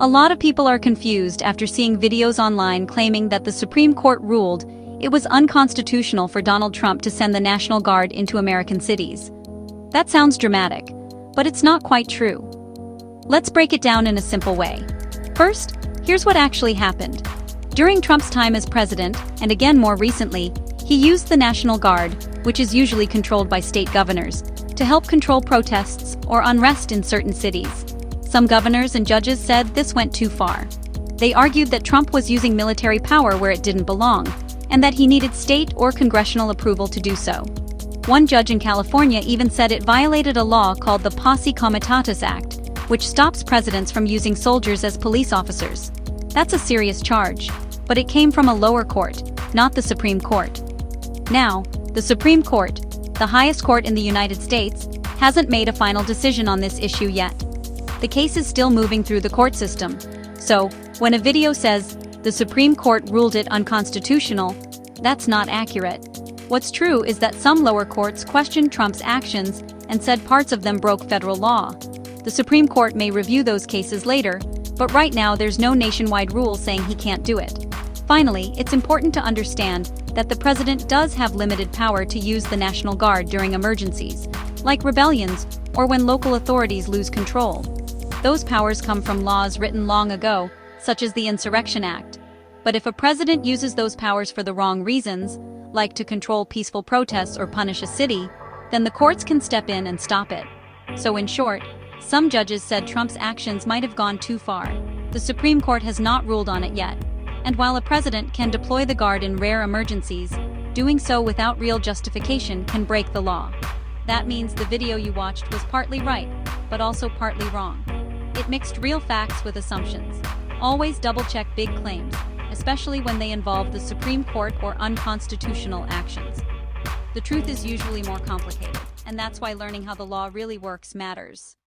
A lot of people are confused after seeing videos online claiming that the Supreme Court ruled it was unconstitutional for Donald Trump to send the National Guard into American cities. That sounds dramatic, but it's not quite true. Let's break it down in a simple way. First, here's what actually happened. During Trump's time as president, and again more recently, he used the National Guard, which is usually controlled by state governors, to help control protests or unrest in certain cities. Some governors and judges said this went too far. They argued that Trump was using military power where it didn't belong, and that he needed state or congressional approval to do so. One judge in California even said it violated a law called the Posse Comitatus Act, which stops presidents from using soldiers as police officers. That's a serious charge, but it came from a lower court, not the Supreme Court. Now, the Supreme Court, the highest court in the United States, hasn't made a final decision on this issue yet. The case is still moving through the court system, so when a video says the Supreme Court ruled it unconstitutional, that's not accurate. What's true is that some lower courts questioned Trump's actions and said parts of them broke federal law. The Supreme Court may review those cases later, but right now there's no nationwide rule saying he can't do it. Finally, it's important to understand that the president does have limited power to use the National Guard during emergencies, like rebellions or when local authorities lose control. Those powers come from laws written long ago, such as the Insurrection Act. But if a president uses those powers for the wrong reasons, like to control peaceful protests or punish a city, then the courts can step in and stop it. So in short, some judges said Trump's actions might have gone too far. The Supreme Court has not ruled on it yet. And while a president can deploy the Guard in rare emergencies, doing so without real justification can break the law. That means the video you watched was partly right, but also partly wrong. It mixed real facts with assumptions. Always double-check big claims, especially when they involve the Supreme Court or unconstitutional actions. The truth is usually more complicated, and that's why learning how the law really works matters.